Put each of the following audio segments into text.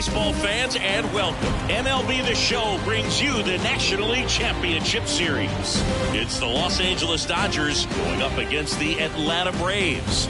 baseball fans, and welcome. MLB The Show brings you the National League Championship Series. It's the Los Angeles Dodgers going up against the Atlanta Braves.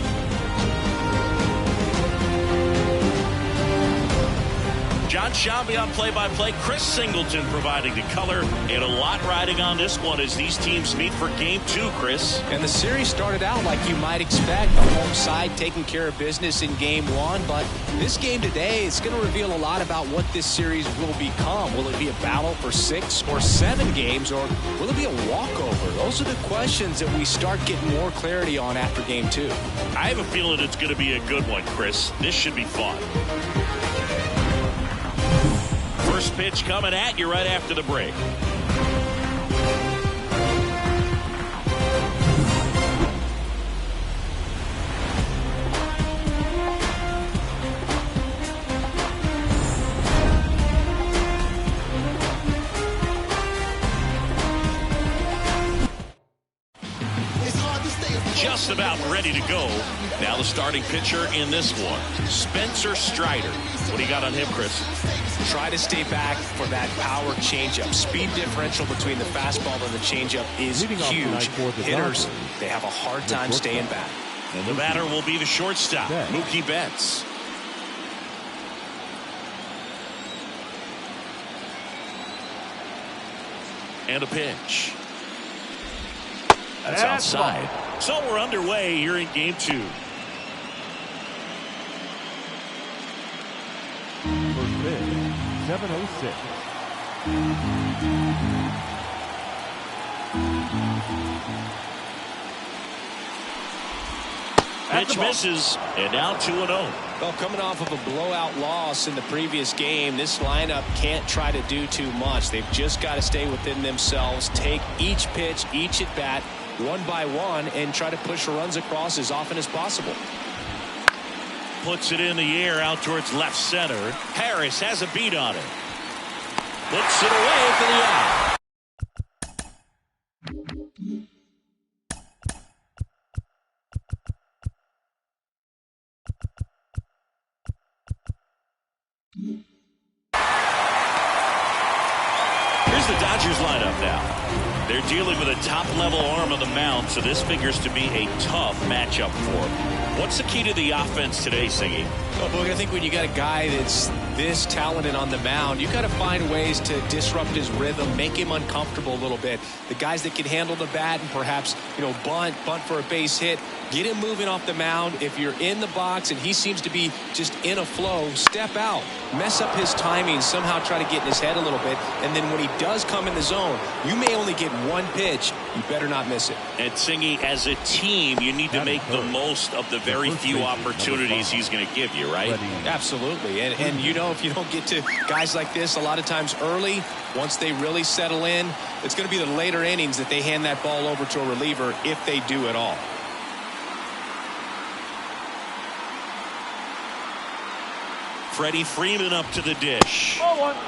John Shambi on play-by-play, Chris Singleton providing the color, and a lot riding on this one as these teams meet for Game 2, Chris. And the series started out like you might expect, the home side taking care of business in Game 1, but this game today is going to reveal a lot about what this series will become. Will it be a battle for 6 or 7 games, or will it be a walkover? Those are the questions that we start getting more clarity on after Game 2. I have a feeling it's going to be a good one, Chris. This should be fun. First pitch coming at you right after the break. Just about ready to go. Now the starting pitcher in this one, Spencer Strider. What do you got on him, Chris? Try to stay back for that power changeup. Speed differential between the fastball and the changeup is huge. Hitters, they have a hard time staying back. And the batter will be the shortstop, Mookie Betts. And a pitch. That's outside. So we're underway here in Game 2. First pitch, 7:06. Pitch misses, and now 2-0. Well, coming off of a blowout loss in the previous game, this lineup can't try to do too much. They've just got to stay within themselves, take each pitch, each at-bat, one by one, and try to push runs across as often as possible. Puts it in the air out towards left center. Harris has a beat on it. Puts it away for the out. Here's the Dodgers lineup now. They're dealing with a top-level arm of the mound, so this figures to be a tough matchup for them. What's the key to the offense today, Singy? Well, Boog, I think when you got a guy that's this talented on the mound, you got to find ways to disrupt his rhythm, make him uncomfortable a little bit. The guys that can handle the bat and perhaps, bunt for a base hit, get him moving off the mound. If you're in the box and he seems to be just in a flow, step out, mess up his timing, somehow try to get in his head a little bit. And then when he does come in the zone, you may only get one pitch. You better not miss it. And Singy, as a team, you need to make the most of the very few opportunities he's going to give you, right? Absolutely. And if you don't get to guys like this a lot of times early, once they really settle in, it's going to be the later innings that they hand that ball over to a reliever if they do at all. Freddie Freeman up to the dish.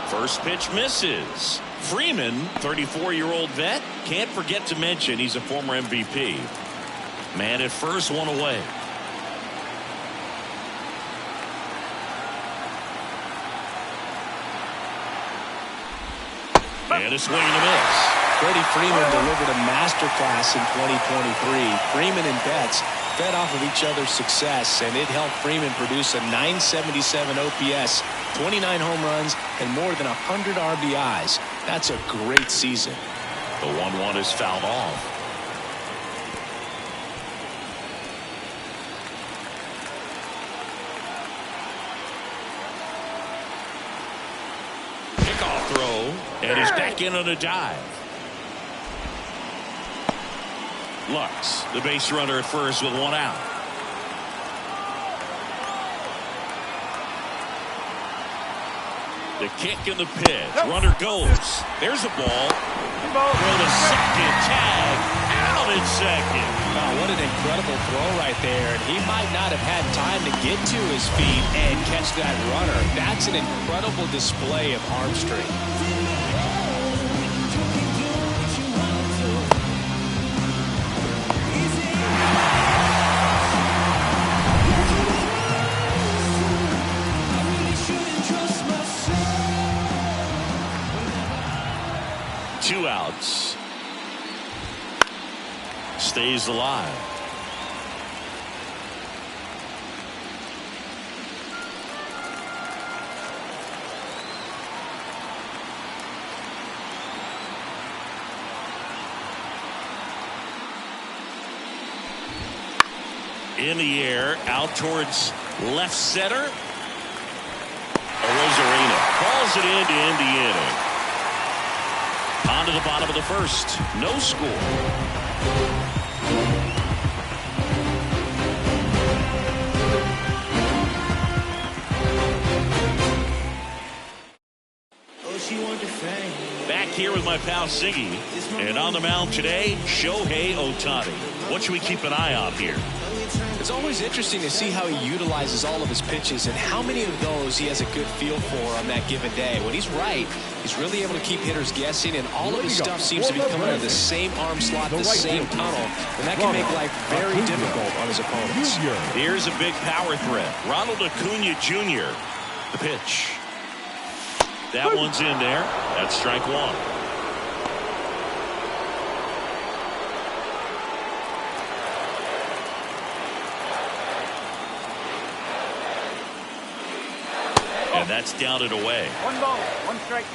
First pitch misses. Freeman, 34-year-old vet, can't forget to mention he's a former MVP. Man at first, one away. And a swing and a miss. Freddie Freeman delivered a masterclass in 2023. Freeman and Betts fed off of each other's success, and it helped Freeman produce a .977 OPS, 29 home runs, and more than 100 RBIs. That's a great season. The 1-1 is fouled off. Kickoff throw, and he's back in on a dive. Lux, the base runner at first with one out. The kick and the pitch. Runner goes. There's a ball. Throw to second. Tag. Out at second. Wow, what an incredible throw right there. And he might not have had time to get to his feet and catch that runner. That's an incredible display of arm strength. Trust my outs. Stays alive. In the air, out towards left center. Rosarina calls it in to end the inning. On to the bottom of the first. No score. Back here with my pal Siggy. And on the mound today, Shohei Ohtani. What should we keep an eye on here? It's always interesting to see how he utilizes all of his pitches and how many of those he has a good feel for on that given day. When he's right, he's really able to keep hitters guessing, and all of his stuff seems to be coming out of the same arm slot, the same tunnel, and that can make life very difficult on his opponents. Here's a big power threat. Ronald Acuna Jr. The pitch. That one's in there. That's strike one. And that's down and away. 1 ball, 1 strike.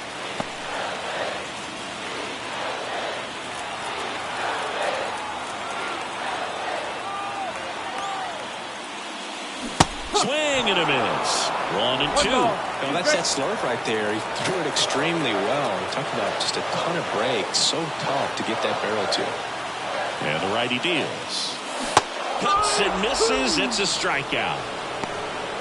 Swing and a miss. 1 and 2. No, that's that slurve right there. He threw it extremely well. We talked about just a ton of breaks. So tough to get that barrel to. And the righty deals. Cuts and misses. It's a strikeout.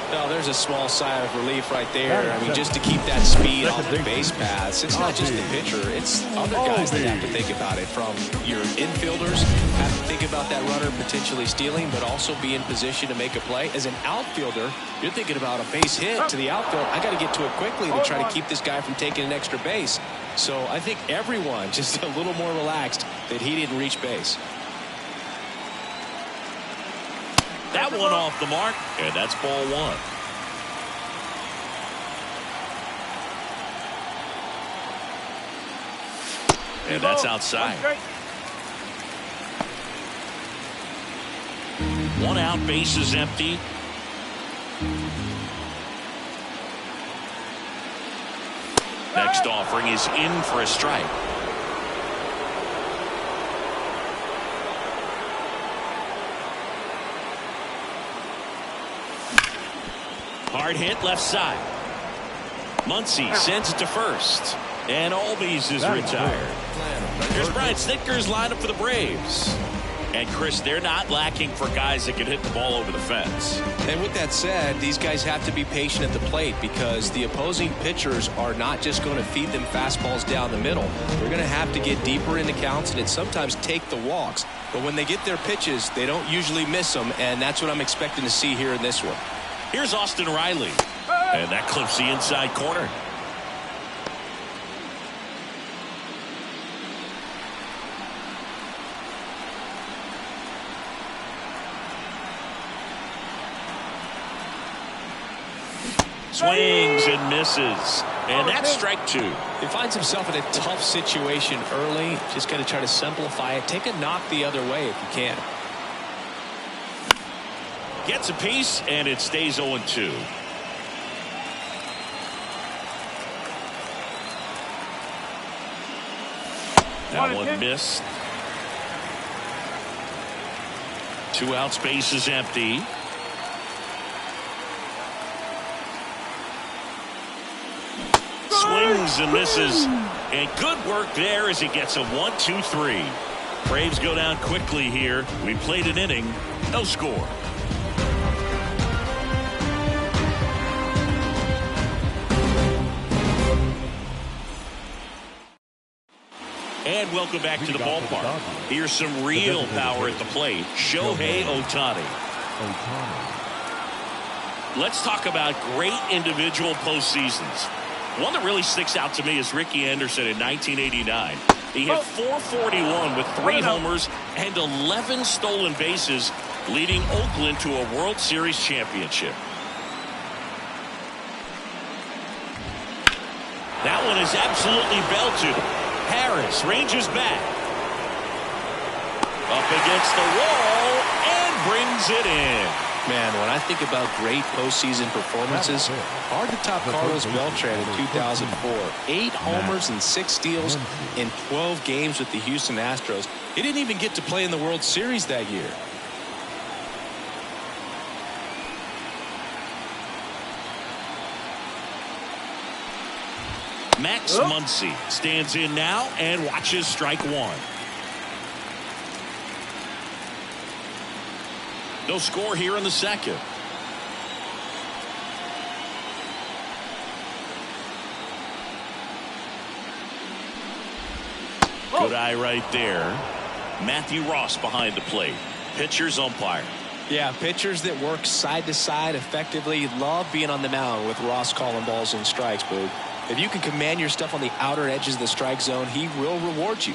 No, there's a small sigh of relief right there. I mean, just to keep that speed off the base paths. It's not just the pitcher. It's other guys that have to think about it. From your infielders, have to think about that runner potentially stealing, but also be in position to make a play. As an outfielder, you're thinking about a base hit to the outfield. I got to get to it quickly to try to keep this guy from taking an extra base. So I think everyone just a little more relaxed that he didn't reach base. That one off the mark, and that's ball 1. And that's outside. 1 out, base is empty. Next offering is in for a strike. Hard hit left side. Muncy sends it to first. And Albies is retired. Here's Brian Snitker's lineup for the Braves. And Chris, they're not lacking for guys that can hit the ball over the fence. And with that said, these guys have to be patient at the plate because the opposing pitchers are not just going to feed them fastballs down the middle. They're going to have to get deeper into counts and sometimes take the walks. But when they get their pitches, they don't usually miss them, and that's what I'm expecting to see here in this one. Here's Austin Riley. And that clips the inside corner. Swings and misses. And that's strike 2. He finds himself in a tough situation early. Just got to try to simplify it. Take a knock the other way if you can. Gets a piece, and it stays 0-2. That one missed. 2 outs, base is empty. Swings and misses. And good work there as he gets a 1-2-3. Braves go down quickly here. We played an inning. No score. And welcome back to the ballpark. Here's some real power at the plate. Shohei Ohtani. Let's talk about great individual postseasons. One that really sticks out to me is Ricky Anderson in 1989. He hit .441 with 3 homers and 11 stolen bases, leading Oakland to a World Series championship. That one is absolutely belted. Harris ranges back. Up against the wall and brings it in. Man, when I think about great postseason performances, hard to top Carlos Beltran in 2004. 8 homers and 6 steals in 12 games with the Houston Astros. He didn't even get to play in the World Series that year. Max Muncy stands in now and watches strike one. No score here in the second. Good eye right there. Matthew Ross behind the plate. Pitcher's umpire. Yeah, pitchers that work side to side effectively love being on the mound with Ross calling balls and strikes. But if you can command your stuff on the outer edges of the strike zone, he will reward you.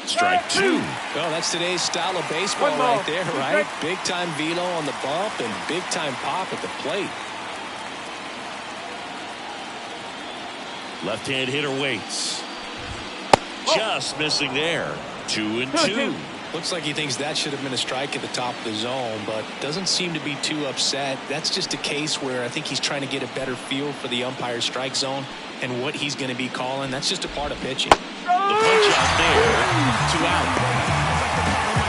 Strike two. Well, that's today's style of baseball right there, right? Big time velo on the bump and big time pop at the plate. Left-hand hitter waits. Just missing there. 2-2. Looks like he thinks that should have been a strike at the top of the zone, but doesn't seem to be too upset. That's just a case where I think he's trying to get a better feel for the umpire's strike zone and what he's going to be calling. That's just a part of pitching. The punch out there. 2 out.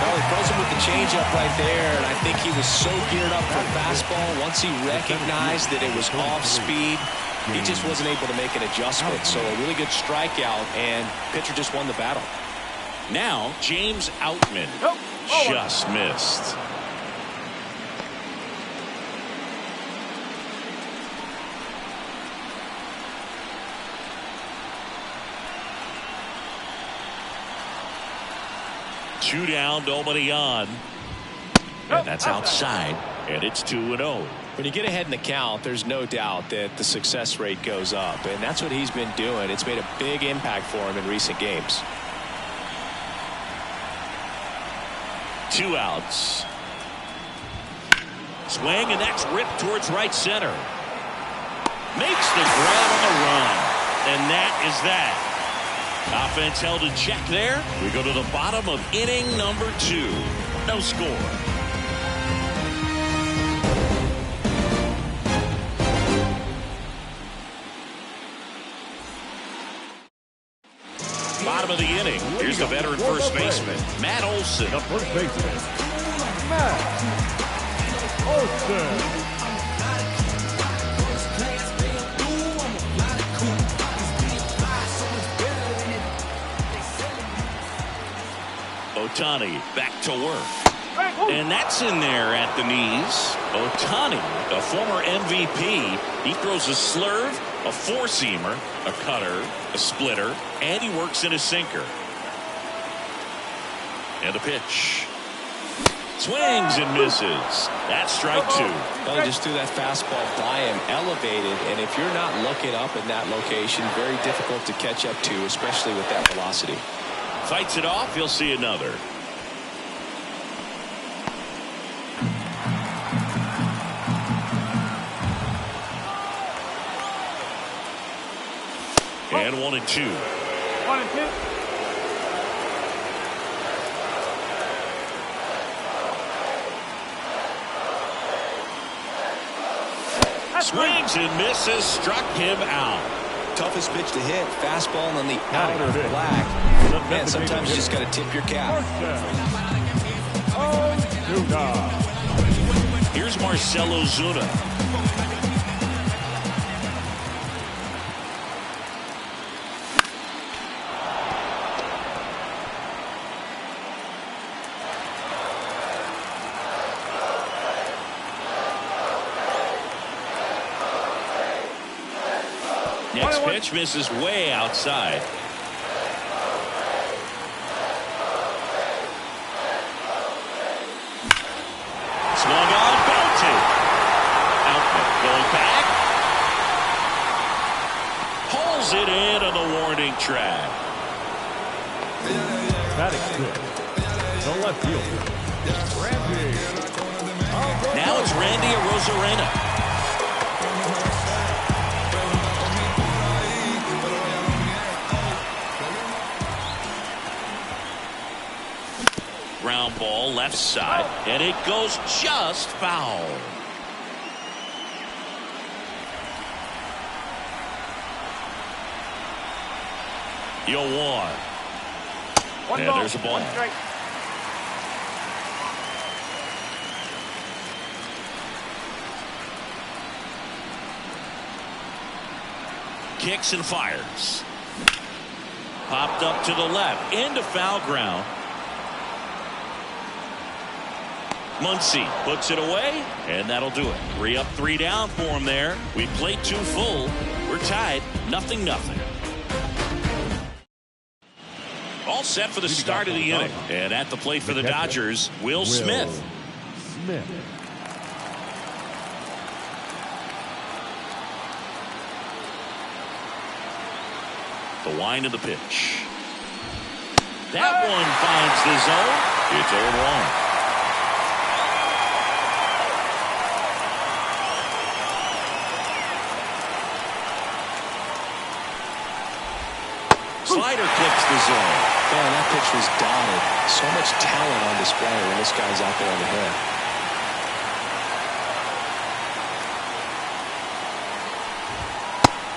Well, he throws him with the changeup right there, and I think he was so geared up for fastball. Once he recognized that it was off speed, he just wasn't able to make an adjustment. So a really good strikeout, and pitcher just won the battle. Now James Outman just missed. Two down, nobody on. And that's outside, and it's 2-0. When you get ahead in the count, there's no doubt that the success rate goes up, and that's what he's been doing. It's made a big impact for him in recent games. 2 outs. Swing, and that's ripped towards right center. Makes the grab on the run, and that is that. Offense held in check there. We go to the bottom of inning number 2. No score. Bottom of the inning. Here's the veteran first baseman, Matt Olson. The first baseman, Matt Olson. Ohtani back to work. And that's in there at the knees. Ohtani, a former MVP. He throws a slurve, a four-seamer, a cutter, a splitter, and he works in a sinker. And a pitch. Swings and misses. That's strike 2. Well, he just threw that fastball by him, elevated, and if you're not looking up in that location, very difficult to catch up to, especially with that velocity. Fights it off. He'll see another. And 1-2. 1-2. Swings and misses. Struck him out. Toughest pitch to hit, fastball on the outer black. Man, sometimes you just got to tip your cap. Here's Marcell Ozuna. Next pitch misses way outside. Swung on, belted. Outman going back. Pulls it in on the warning track. Batting good. The left fielder, Randy. Now it's Randy Arozarena. left side, and it goes just foul. You'll want. And there's a ball. Kicks and fires. Popped up to the left into foul ground. Muncy puts it away, and that'll do it. 3 up, 3 down for him there. We played 2 full. We're tied 0-0. All set for the start of the inning. And at the plate for the Dodgers, Will Smith. The wind of the pitch. That one finds the zone. It's 0-1. Slider clips the zone. Man, that pitch was dotted. So much talent on display when this guy's out there on the hill.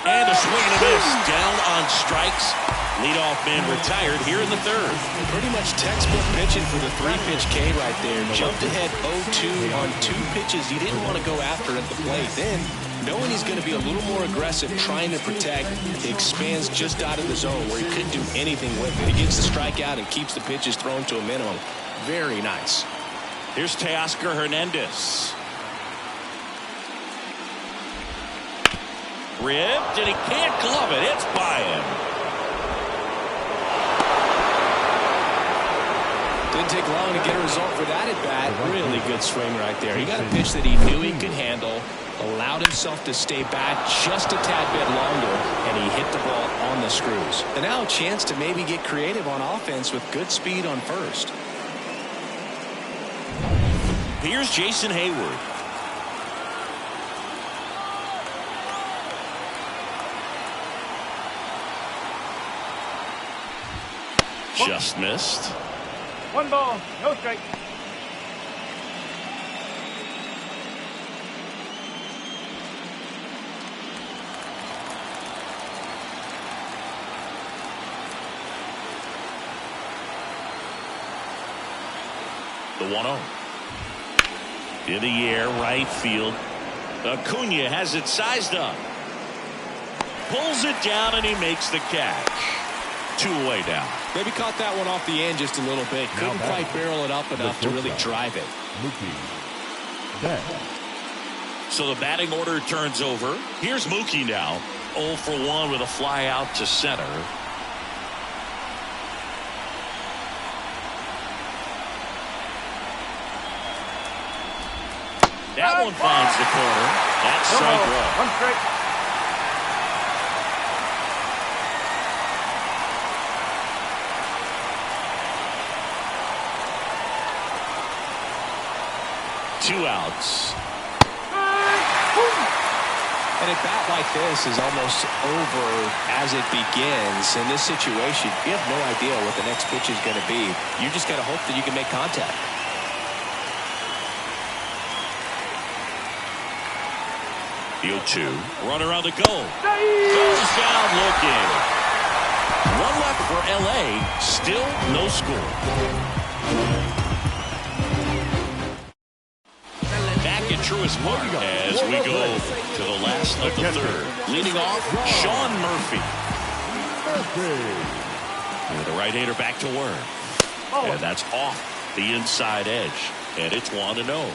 And a swing and a miss. Down on strikes. Leadoff man retired here in the 3rd. Pretty much textbook pitching for the 3-pitch K right there. Jumped ahead 0-2 on 2 pitches he didn't want to go after at the plate. Then, knowing he's going to be a little more aggressive, trying to protect, he expands just out of the zone where he couldn't do anything with it. He gets the strikeout and keeps the pitches thrown to a minimum. Very nice. Here's Teoscar Hernandez. Ripped, and he can't glove it. It's by him. Didn't take long to get a result for that at bat. Really good swing right there. He got a pitch that he knew he could handle, allowed himself to stay back just a tad bit longer, and he hit the ball on the screws. And now a chance to maybe get creative on offense with good speed on first. Here's Jason Hayward. Just missed. 1 ball, no strike. The 1-0. In the air, right field. Acuna has it sized up. Pulls it down, and he makes the catch. 2 away now. Maybe caught that one off the end just a little bit. Couldn't quite barrel it up enough to really drive it. So the batting order turns over. Here's Mookie now. 0 for 1 with a fly out to center. That one finds the corner. That's strike 1. 1 strike. Two outs. And a bat like this is almost over as it begins. In this situation, you have no idea what the next pitch is going to be. You just got to hope that you can make contact. The 0-2. Runner on the goal. Goes down looking. 1 left for LA. Still no score. Truist Park as we go to the last of the 3rd. Leading off, Sean Murphy. And the right-hander back to work. And that's off the inside edge. And it's 1-0.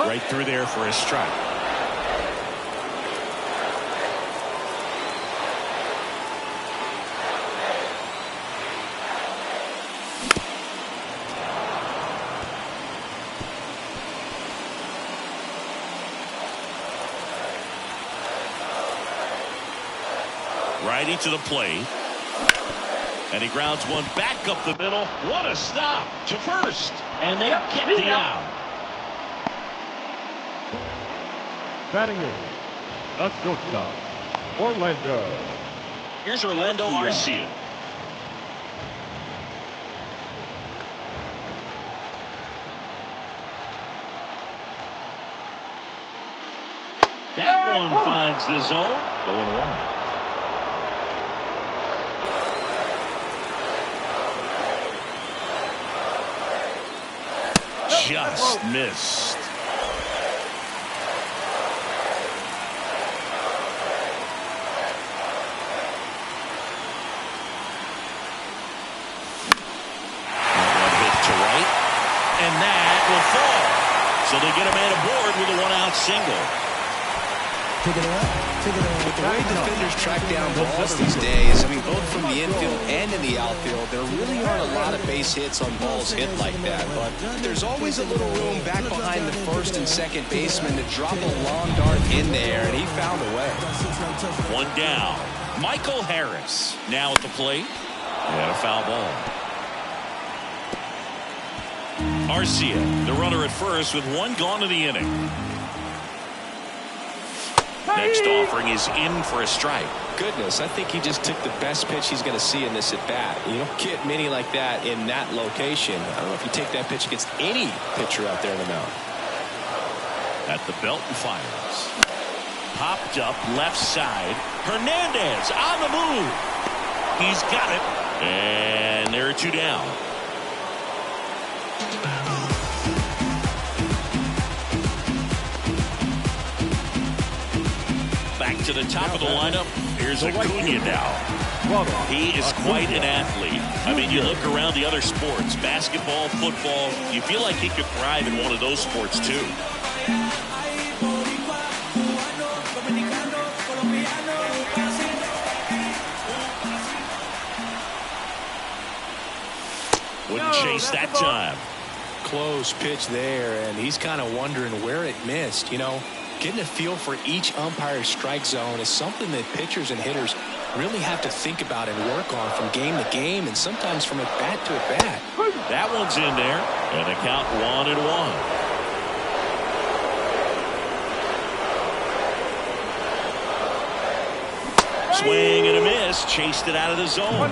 Right through there for a strike. Righty to the plate. And he grounds one back up the middle. What a stop to first. And they get the out. Batting in, a shortstop, Orlando. Here's Orlando Arcia. That one finds the zone. 0-1. Just missed. One hit to right, and that will fall. So they get a man aboard with a one-out single. With the way defenders track down balls these days, I mean, both from the infield and in the outfield, there really aren't a lot of base hits on balls hit like that. But there's always a little room back behind the first and second baseman to drop a long dart in there, and he found a way. One down. Michael Harris now at the plate. And a foul ball. Arcia, the runner at first with one gone in the inning. Next offering is in for a strike. Goodness, I think he just took the best pitch he's going to see in this at bat. You don't get many like that in that location. I don't know if you take that pitch against any pitcher out there in the mound. At the belt and fires. Popped up left side. Hernandez on the move. He's got it. And there are two down. Back to the top of the lineup. Here's Acuna now. He is quite an athlete. I mean, you look around the other sports, basketball, football, you feel like he could thrive in one of those sports too. Wouldn't chase that time. Close pitch there, and he's kind of wondering where it missed. You know, getting a feel for each umpire's strike zone is something that pitchers and hitters really have to think about and work on from game to game, and sometimes from at bat to at bat. That one's in there, and the count 1-1. Swing and a miss, chased it out of the zone.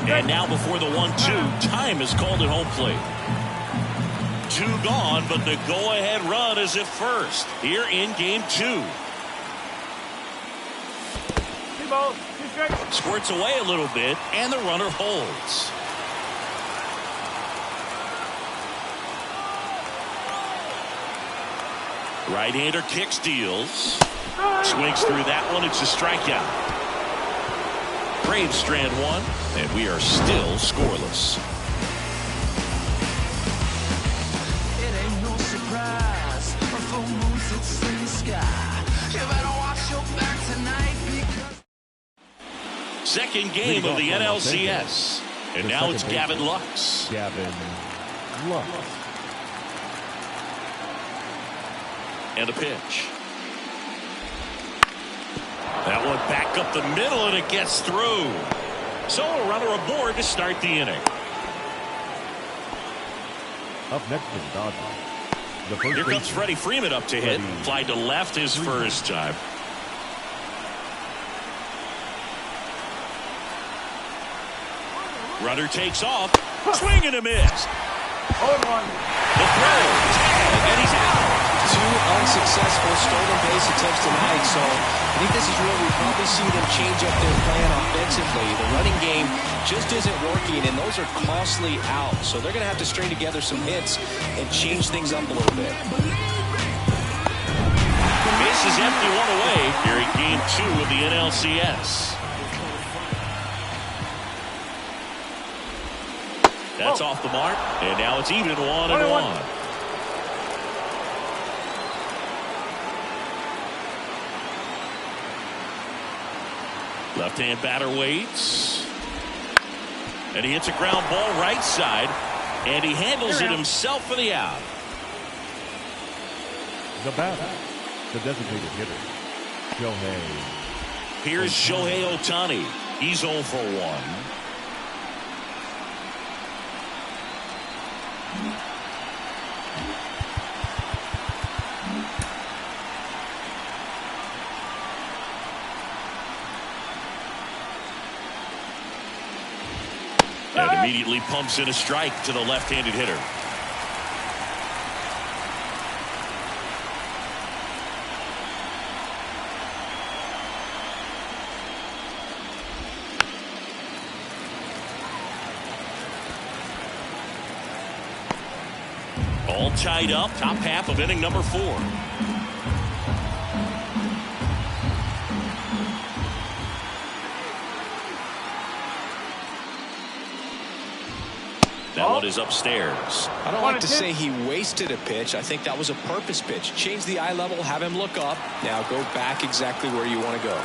And now before the 1-2, time is called at home plate. Two gone, but the go-ahead run is at first here in game 2. Squirts away a little bit, and the runner holds. Right-hander kicks, deals. Swings through that one. It's a strikeout. Braves strand one, and we are still scoreless. Second game of the NLCS. And now it's Gavin Lux. And a pitch. That one back up the middle, and it gets through. So a runner aboard to start the inning. Up next is Dodgers. Here comes Freddie Freeman up to hit. Fly to left his first time. Runner takes off. Swing and a miss. The throw. And he's out. Two unsuccessful stolen base attempts tonight, so I think this is where we probably see them change up their plan offensively. The running game just isn't working, and those are costly outs, so they're going to have to string together some hits and change things up a little bit. Base is empty, one away here in game 2 of the NLCS. That's off the mark, and now it's even 1-1. Left-hand batter waits. And he hits a ground ball right side. And he handles it himself for the out. The batter, the designated hitter, Shohei. Here's Shohei Ohtani. He's 0 for 1. Immediately pumps in a strike to the left-handed hitter. All tied up, top half of inning number 4. That one is upstairs. I don't like to say he wasted a pitch. I think that was a purpose pitch. Change the eye level, have him look up. Now go back exactly where you want to go.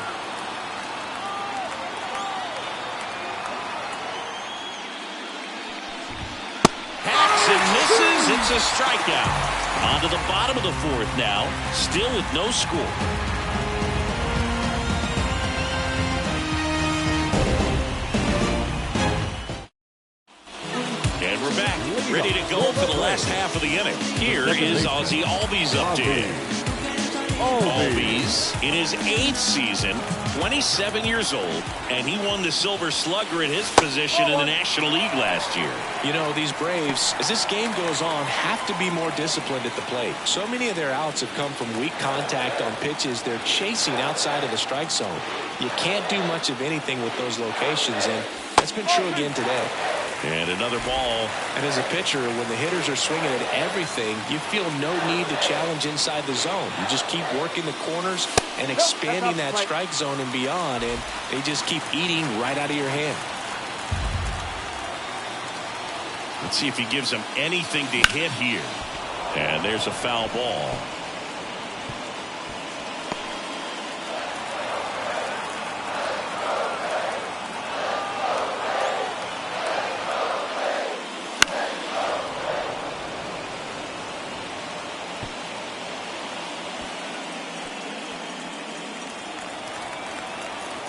And misses. It's a strikeout. On to the bottom of the 4th now. Still with no score. And we're back. Ready to go for the last half of the inning. Here is Ozzie Albies up to hit. Albies in his 8th season, 27 years old, and he won the Silver Slugger at his position in the National League last year. You know, these Braves, as this game goes on, have to be more disciplined at the plate. So many of their outs have come from weak contact on pitches they're chasing outside of the strike zone. You can't do much of anything with those locations, and that's been true again today. And another ball. And as a pitcher, when the hitters are swinging at everything, you feel no need to challenge inside the zone. You just keep working the corners and expanding that strike zone and beyond, and they just keep eating right out of your hand. Let's see if he gives them anything to hit here. And there's a foul ball.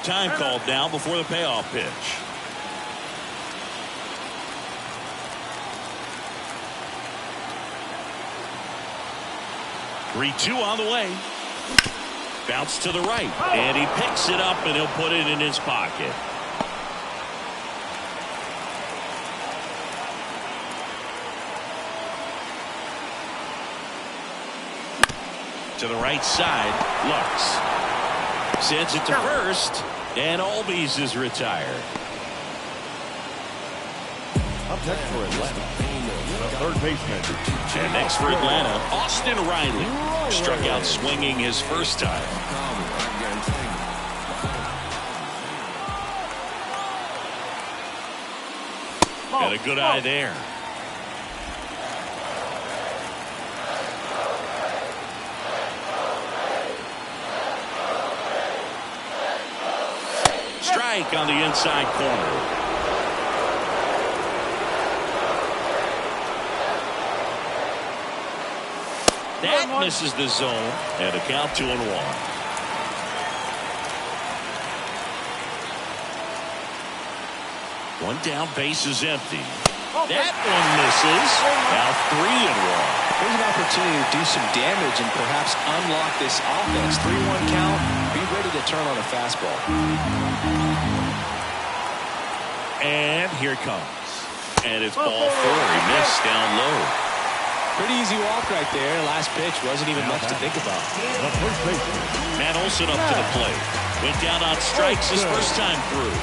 Time called now before the payoff pitch. Three-two on the way. Bounce to the right, and he picks it up, and he'll put it in his pocket. To the right side, Lux sends it to first, and Albies is retired. Up next for Atlanta, the third baseman. And next for Atlanta, Austin Riley. Struck out swinging his first time. Got a good eye there. Strike on the inside corner. That misses the zone, and a count 2-1. One down, base is empty. That one misses. Now 3-1. There's an opportunity to do some damage and perhaps unlock this offense. 3-1 count. Be ready to turn on a fastball. And here it comes. And it's ball 4. He missed down low. Pretty easy walk right there. Last pitch wasn't even much to think about. The first baseman. Matt Olson up to the plate. Went down on strikes his first time through.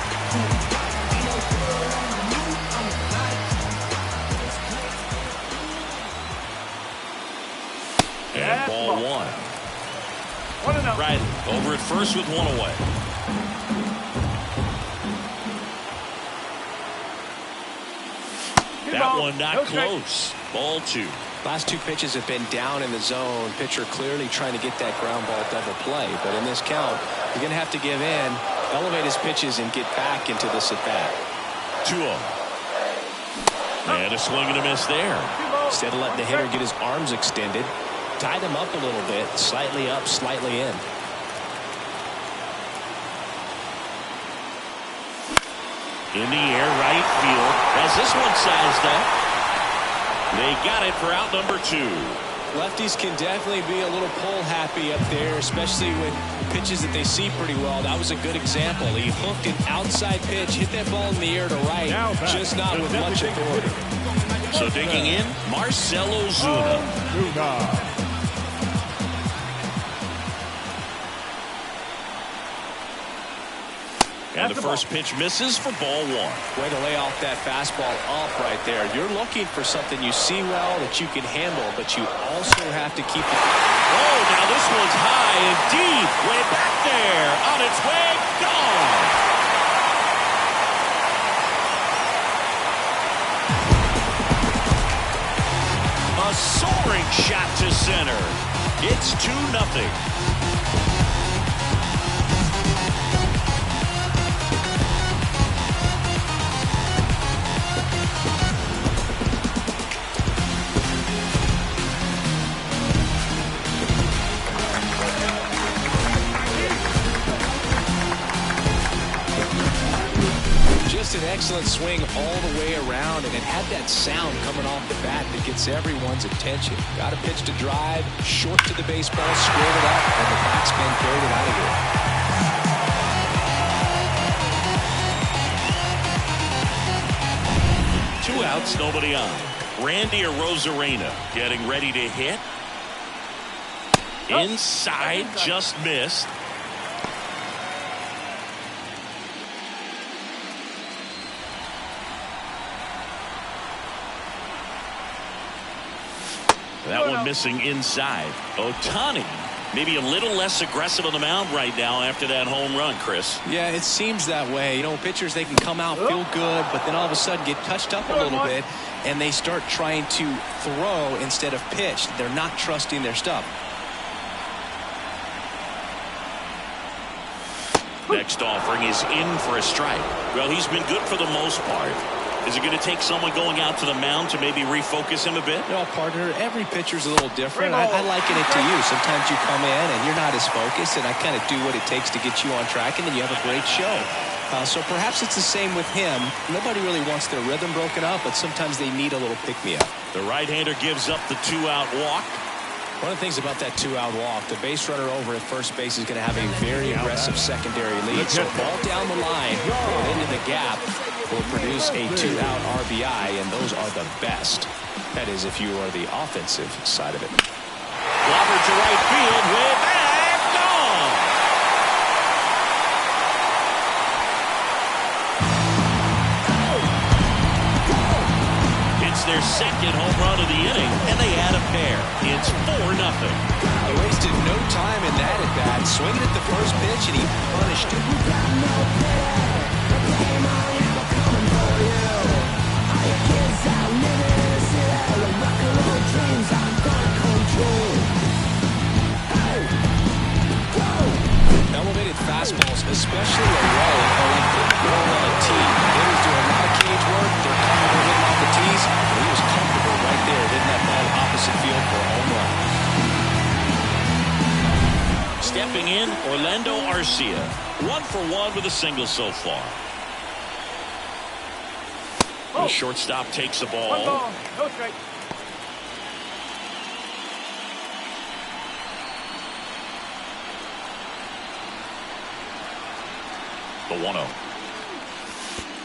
And ball 1. Riley over at first with one away. That one not close. Ball 2. Last 2 pitches have been down in the zone. Pitcher clearly trying to get that ground ball double play. But in this count, you're going to have to give in, elevate his pitches, and get back into this at bat. 2-0. And a swing and a miss there. Instead of letting the hitter get his arms extended, tied him up a little bit, slightly up, slightly in. In the air, right field. As this one sized up. They got it for out number 2. Lefties can definitely be a little pull happy up there, especially with pitches that they see pretty well. That was a good example. He hooked an outside pitch, hit that ball in the air to right, just not with much authority. So digging in, Marcell Ozuna. And the first pitch misses for ball one. Way to lay off that fastball up right there. You're looking for something you see well that you can handle, but you also have to keep it. Oh, now this one's high and deep. Way back there. On its way. Gone. A soaring shot to center. It's 2-0. An excellent swing all the way around, and it had that sound coming off the bat that gets everyone's attention. Got a pitch to drive, short to the baseball, squared it up, and the batsman carried it out of here. 2 outs, nobody on. Randy Arozarena getting ready to hit. Inside, just missed. That one missing inside. Ohtani maybe a little less aggressive on the mound right now after that home run, Chris. Yeah, it seems that way. You know, pitchers, they can come out, feel good, but then all of a sudden get touched up a little bit, and they start trying to throw instead of pitch. They're not trusting their stuff. Next offering is in for a strike. Well, he's been good for the most part. Is it going to take someone going out to the mound to maybe refocus him a bit? No, partner, every pitcher's a little different. I liken it to you. Sometimes you come in and you're not as focused, and I kind of do what it takes to get you on track, and then you have a great show. So perhaps it's the same with him. Nobody really wants their rhythm broken up, but sometimes they need a little pick-me-up. The right-hander gives up the 2-out walk. One of the things about that 2-out walk, the base runner over at first base is going to have a very aggressive secondary lead. So ball down the line, into the gap, will produce a 2-out RBI, and those are the best. That is, if you are the offensive side of it. Robert to right field, way back, gone. It's their second home run of the inning, and they add a pair. It's 4-0. They wasted no time in that at bat, swinging at the first pitch, and he punished it. Elevated fastballs, especially away, are like putting the ball on a tee. Hitters do a lot of cage work. They're comfortable hitting off the tees. And he was comfortable right there hitting that ball opposite field for a home run. Stepping in, Orlando Arcia. 1 for 1 with a single so far. The shortstop takes the ball. No strike. The 1-0.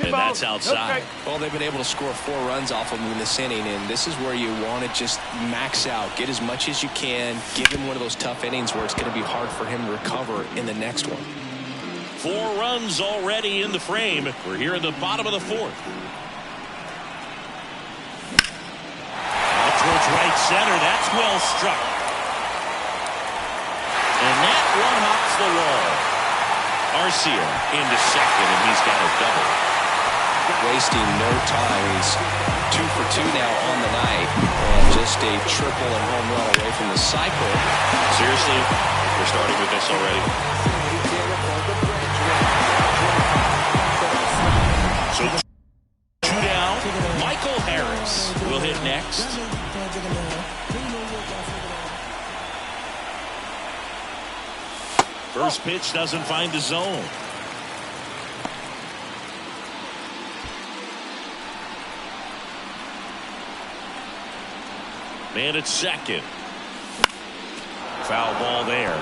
And that's outside. Well, they've been able to score 4 runs off of him in this inning, and this is where you want to just max out. Get as much as you can. Give him one of those tough innings where it's going to be hard for him to recover in the next one. 4 runs already in the frame. We're here in the bottom of the 4th. Out towards right center. That's well struck. And that one hops the wall. Arcia into second, and he's got a double. Wasting no time. He's 2 for 2 now on the night, and just a triple and home run away from the cycle. Seriously, we're starting with this already. So 2 down. Michael Harris will hit next. First pitch doesn't find the zone. Man at second. Foul ball there.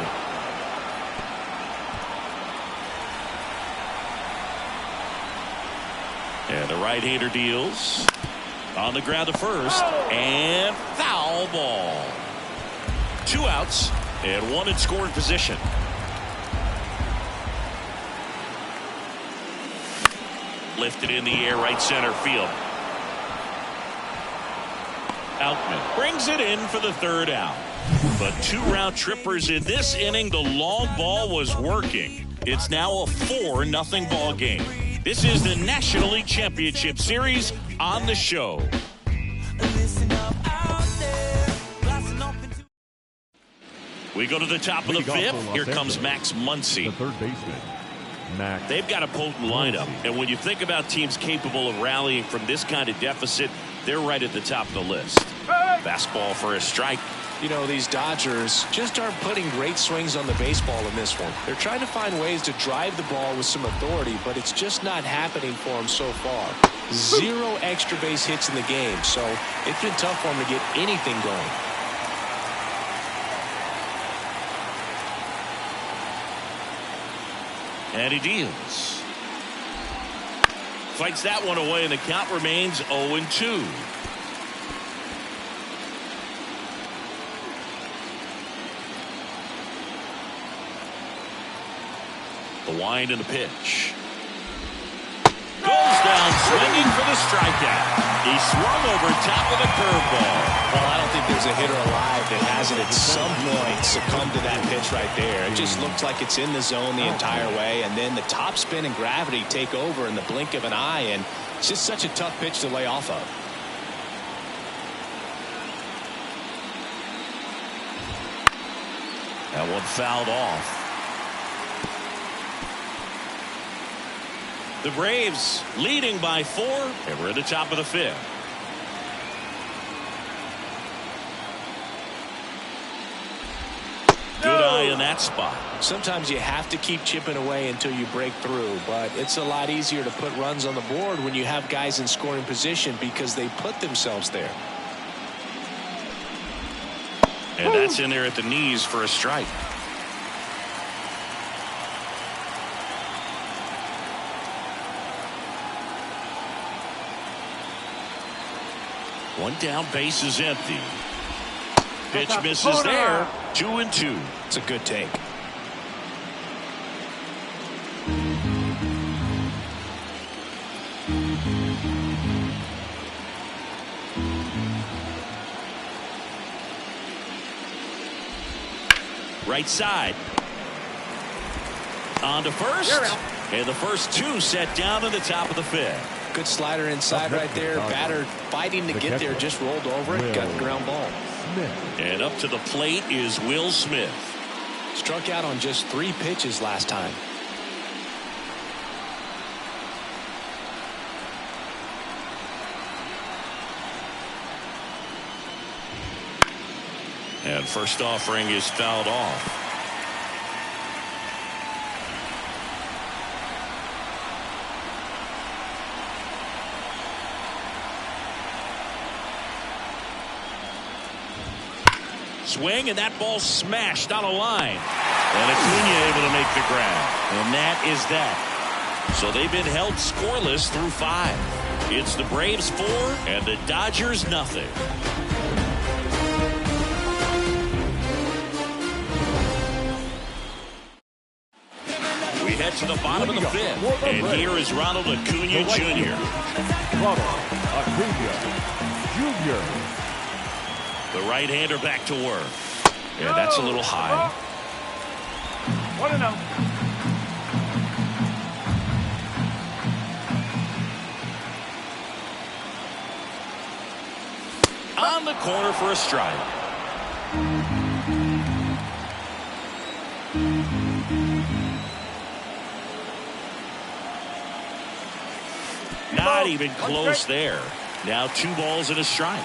And the right-hander deals. On the ground to first. And foul ball. 2 outs and 1 in scoring position. Lifted in the air, right center field. Outman brings it in for the 3rd out. But 2 round trippers in this inning. The long ball was working. It's now a 4-0 ball game. This is the National League Championship Series on the show. We go to the top of the 5th. Here comes Max Muncy. The third baseman, Max. They've got a potent lineup. And when you think about teams capable of rallying from this kind of deficit, they're right at the top of the list. Fastball for a strike. You know, these Dodgers just aren't putting great swings on the baseball in this one. They're trying to find ways to drive the ball with some authority, but it's just not happening for them so far. 0 extra base hits in the game, so it's been tough for them to get anything going. And he deals. Fights that one away, and the count remains 0-2. The wind and the pitch. Goes down swinging for the strikeout. He swung over top of the curveball. Well, I don't think there's a hitter alive that hasn't at some point succumbed to that pitch right there. It just looks like it's in the zone the entire way, and then the top spin and gravity take over in the blink of an eye, and it's just such a tough pitch to lay off of. That one fouled off. The Braves leading by 4, and we're at the top of the 5th. Good eye in that spot. Sometimes you have to keep chipping away until you break through, but it's a lot easier to put runs on the board when you have guys in scoring position because they put themselves there. And that's in there at the knees for a strike. One down, base is empty. Pitch misses there. 2-2. It's a good take. Right side. On to first. And the first 2 set down in the top of the 5th. Good slider inside right there. Batter fighting to get there, just rolled over it, got the ground ball. And up to the plate is Will Smith. Struck out on just 3 pitches last time. And first offering is fouled off. Swing, and that ball smashed on a line. And Acuna able to make the grab. And that is that. So they've been held scoreless through 5. It's the Braves 4 and the Dodgers nothing. We head to the bottom of the 5th. And here is Ronald Acuna Jr. Ronald Acuna Jr. The right-hander back to work. Yeah, that's a little high. 1-0. On the corner for a strike. Not even close there. Now 2 balls and a strike.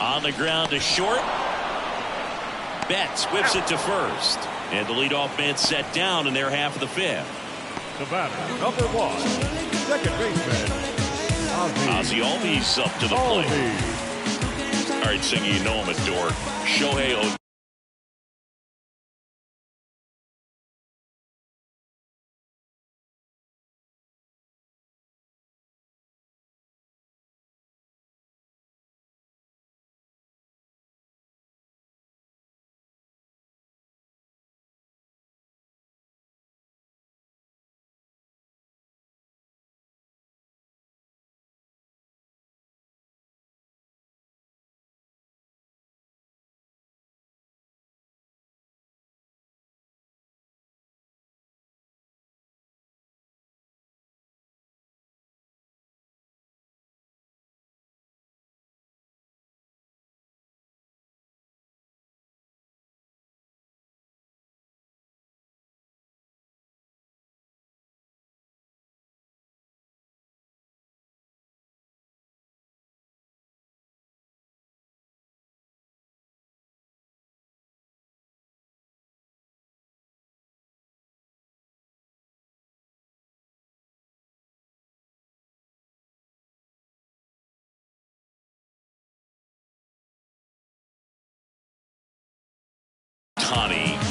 On the ground to short. Betts whips it to first. And the leadoff man set down in their half of the 5th. The batter, number 1, Second baseman, Ozzie Albies up to the plate. All right, Singy, you know him at door. Shohei Ohtani.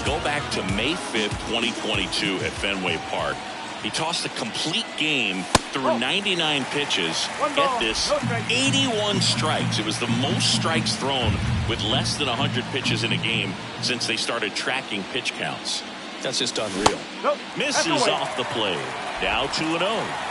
Go back to May 5th, 2022 at Fenway Park. He tossed a complete game through 99 pitches. Get this, 81 strikes. It was the most strikes thrown with less than 100 pitches in a game since they started tracking pitch counts. That's just unreal. Misses off the plate. Now 2-0.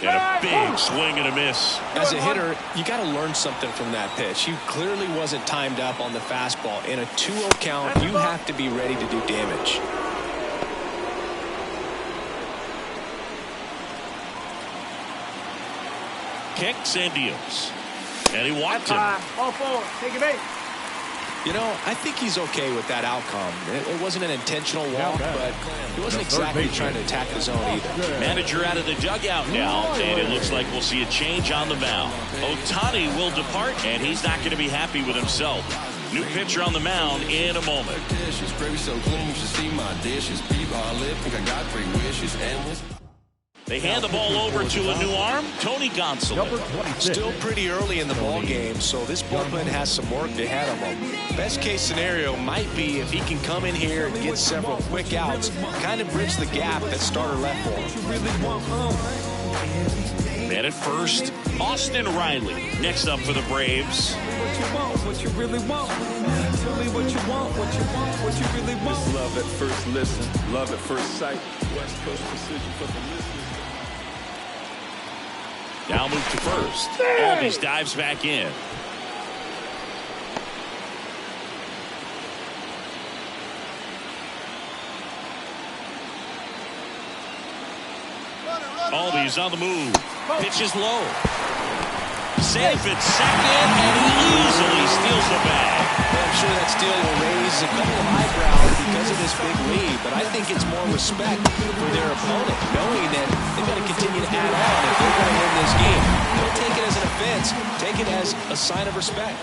And a big swing and a miss. As a hitter, you got to learn something from that pitch. He clearly wasn't timed up on the fastball. In a 2-0 count, you have to be ready to do damage. Kicks and deals. And he walked him. Ball forward. Take it base. You know, I think he's okay with that outcome. It wasn't an intentional walk, but he wasn't exactly trying to attack the zone either. Manager out of the dugout now, and it looks like we'll see a change on the mound. Ohtani will depart, and he's not going to be happy with himself. New pitcher on the mound in a moment. They hand the ball over to a new arm, Tony Gonsolin. Still pretty early in the ball game, so this bullpen has some work ahead of him. Best case scenario might be if he can come in here and get several quick outs, kind of bridge the gap that starter left for him. Man at first, Austin Riley. Next up for the Braves. What you really want. Tell me what you want, what you really want. It's love at first listen, love at first sight. West Coast precision for the listeners. Now move to first. Albies dives back in. Albies on the move. Pitch is low. Safe at second, and he easily steals the bag. I'm sure that steal will raise a couple of eyebrows because of this big lead, but I think it's more respect for their opponent, knowing that they've got to continue to add on if they're going to win this game. Don't take it as an offense. Take it as a sign of respect.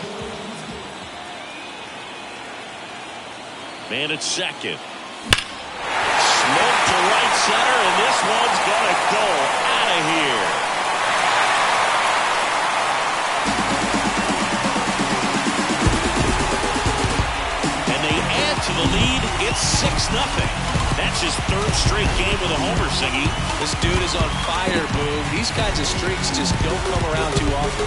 Man at second. Smoke to right center, and this one's going to go out of here. To the lead, it's 6-0. That's his third straight game with a homer, Siggy. This dude is on fire, Boone. These kinds of streaks just don't come around too often.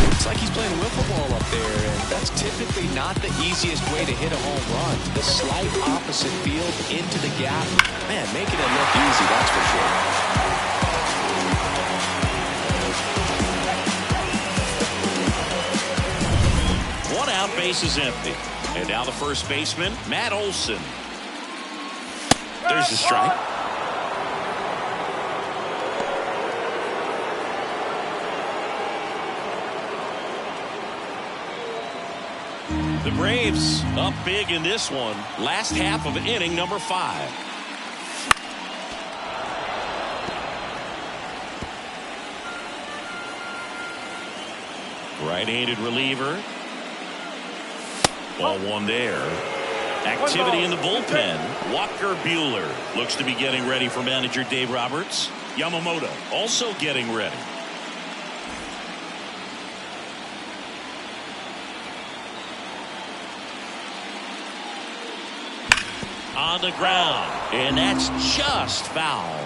It's like he's playing wiffle ball up there, and that's typically not the easiest way to hit a home run. The slight opposite field into the gap. Man, making it look easy, that's for sure. One out, base is empty. And now the first baseman, Matt Olson. There's the strike. The Braves up big in this one. Last half of inning number 5. Right-handed reliever. Ball one there. Activity in the bullpen. Walker Buehler looks to be getting ready for manager Dave Roberts. Yamamoto also getting ready. On the ground, and that's just foul.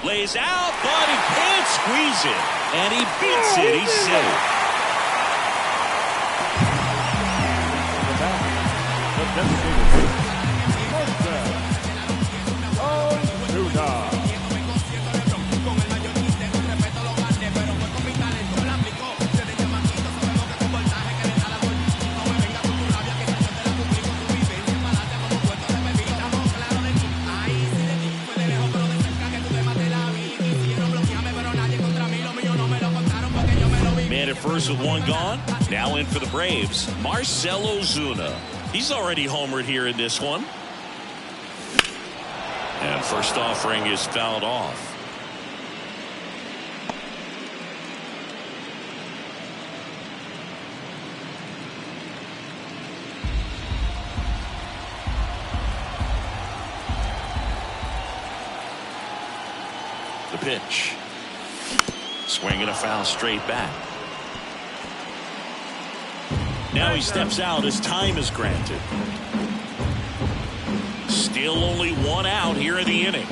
Lays out, but he can't squeeze it. And he beats it. He's safe. Man at first with one gone. Now in for the Braves, Marcell Ozuna. He's already homered here in this one. And first offering is fouled off. The pitch. Swinging a foul straight back. Now he steps out as time is granted. Still only one out here in the inning.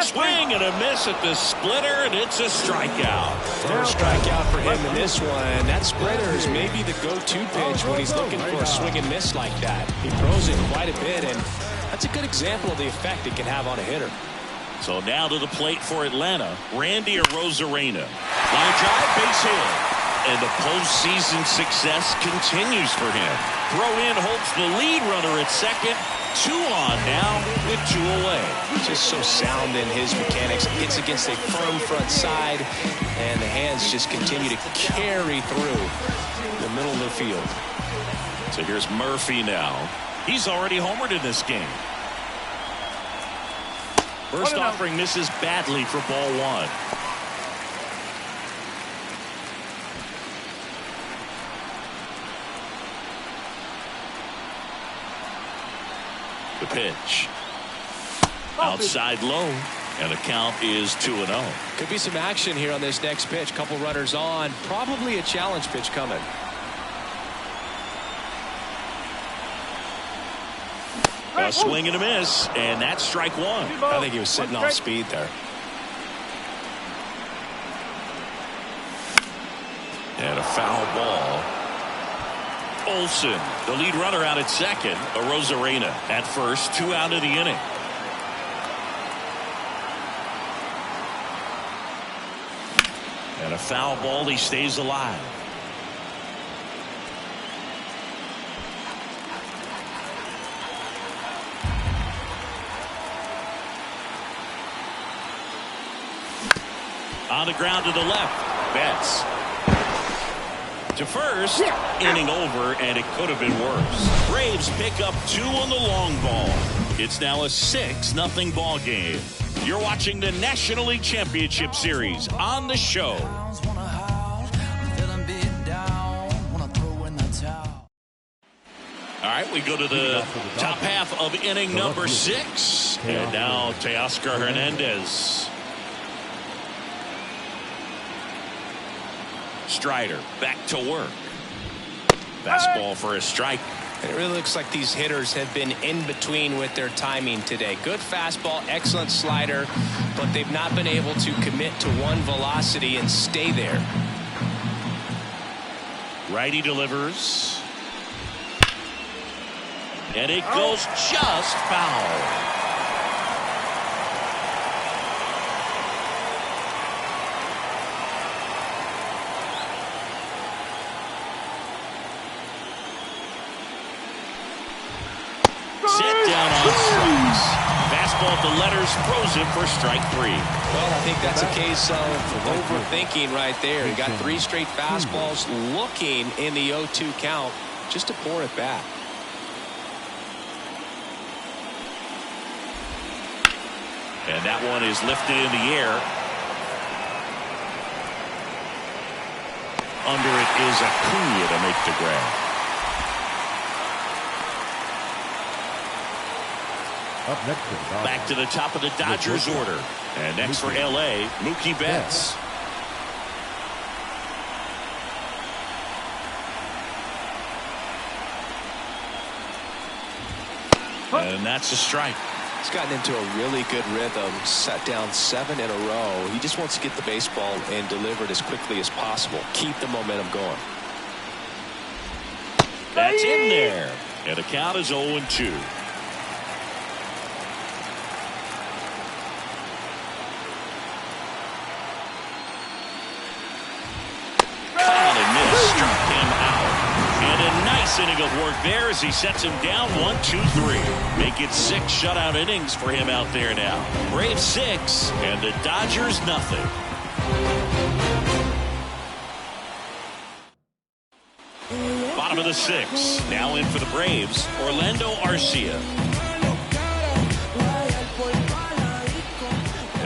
Swing and a miss at the splitter, and it's a strikeout. First strikeout for him in this one. That splitter is maybe the go-to pitch when he's looking for a swing and miss like that. He throws it quite a bit, and that's a good example of the effect it can have on a hitter. So now to the plate for Atlanta, Randy Arozarena. Line drive, base hit. And the postseason success continues for him. Throw in holds the lead runner at second. 2 on now with 2 away. Just so sound in his mechanics. Hits against a firm front side, and the hands just continue to carry through the middle of the field. So here's Murphy now. He's already homered in this game. First offering misses badly for ball 1. The pitch. Outside low, and the count is 2-0. Could be some action here on this next pitch. Couple runners on. Probably a challenge pitch coming. A swing and a miss, and that's strike 1. I think he was sitting off speed there. And a foul ball. Olsen, the lead runner, out at second. Arozarena at first. 2 out of the inning. And a foul ball. He stays alive. On the ground to the left. Betts. To first. Inning over, and it could have been worse. Braves pick up 2 on the long ball. It's now a 6-0 ball game. You're watching the National League Championship Series on the show. All right, we go to the top half of inning number 6. And now Teoscar Hernandez. Strider back to work. Fastball for a strike. It really looks like these hitters have been in between with their timing today. Good fastball, excellent slider, but they've not been able to commit to one velocity and stay there. Righty delivers. And it goes just foul. fastball, the letters, throws him for strike 3. Well, I think that's a case of overthinking right there. He got 3 straight fastballs looking in the 0-2 count just to pour it back. And that one is lifted in the air. Under it is Acuna to make the grab. Up next to the Dodgers. Back to the top of the Dodgers order. And next for L.A., Mookie Betts. And that's a strike. He's gotten into a really good rhythm, set down 7 in a row. He just wants to get the baseball and deliver it as quickly as possible. Keep the momentum going. That's in there. And the count is 0-2. Foul and miss. Struck him out. And a nice inning of work there as he sets him down 1-2-3. Make it 6 shutout innings for him out there now. Braves 6 and the Dodgers nothing. Bottom of the 6th. Now in for the Braves, Orlando Arcia.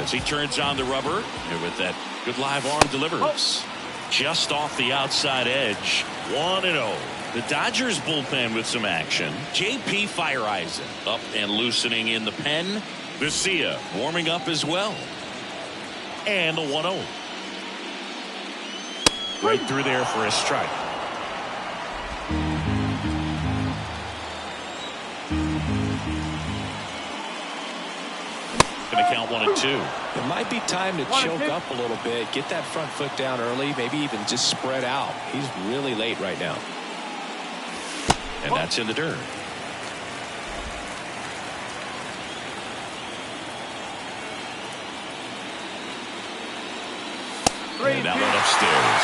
As he turns on the rubber and with that good live arm delivers. Just off the outside edge. 1-0. The Dodgers bullpen with some action. J.P. Fireisen up and loosening in the pen. Garcia warming up as well. And the 1-0. Right through there for a strike. Going to count 1-2. It might be time to choke up a little bit, get that front foot down early, maybe even just spread out. He's really late right now. And that's in the dirt. And that one upstairs.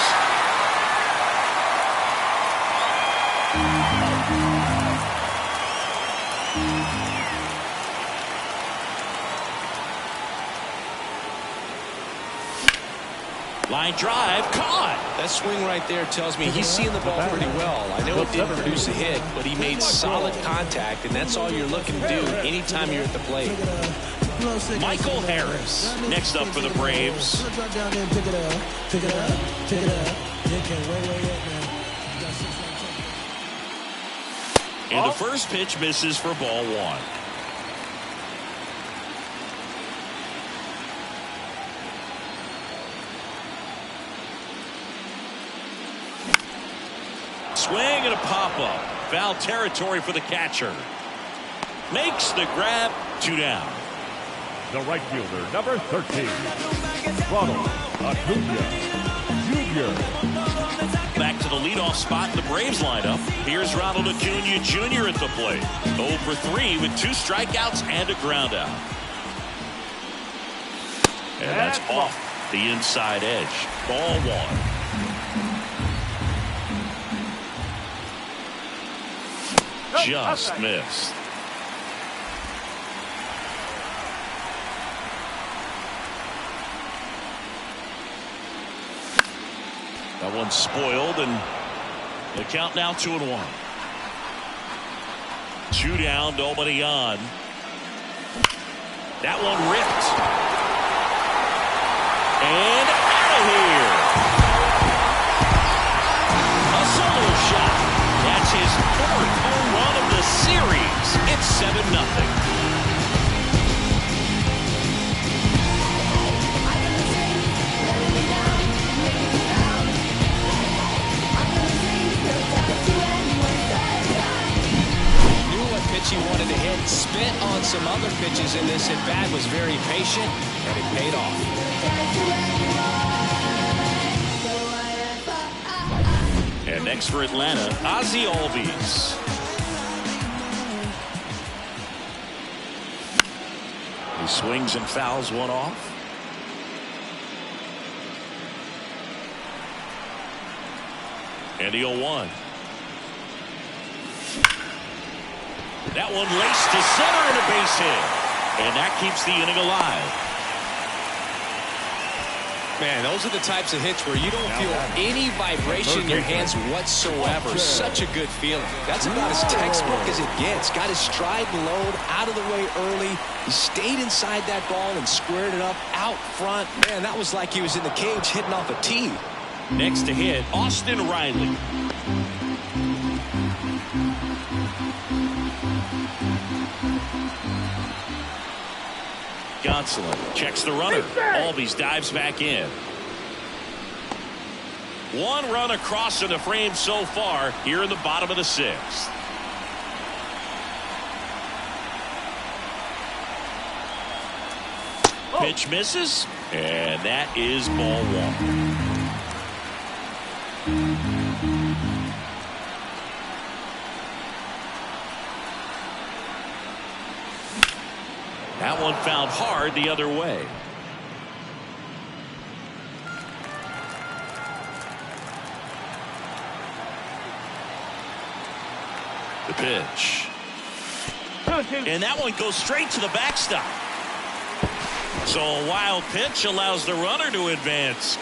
Line drive, caught. That swing right there tells me he's seeing the ball pretty well. I know it didn't produce a hit, but he made solid contact, and that's all you're looking to do anytime you're at the plate. Michael Harris next up for the Braves. And the first pitch misses for ball 1. Swing and a pop-up. Foul territory for the catcher. Makes the grab. 2 down. The right fielder, number 13, Ronald Acuna Jr. Back to the leadoff spot in the Braves lineup. Here's Ronald Acuna Jr. at the plate. 0 for 3 with 2 strikeouts and a ground out. And that's off the inside edge. Ball 1. Just missed. That one's spoiled, and the count now 2-1. 2 down, nobody on. That one ripped. And out of here. A solo shot. That's his 4th home run of the series. It's 7-0. He wanted to hit, spit on some other pitches in this at bat, was very patient, and it paid off. And next for Atlanta, Ozzie Albies. He swings and fouls one off. And the 0-1. That one laced to center and a base hit. And that keeps the inning alive. Man, those are the types of hits where you don't feel any vibration in your hands whatsoever. Such a good feeling. That's about as textbook as it gets. Got his stride and load out of the way early. He stayed inside that ball and squared it up out front. Man, that was like he was in the cage hitting off a tee. Next to hit, Austin Riley. Gonsolin checks the runner. Albies dives back in. One run across in the frame so far here in the bottom of the sixth. Pitch misses, and that is ball one. That one fouled hard the other way. The pitch. And that one goes straight to the backstop. So a wild pitch allows the runner to advance.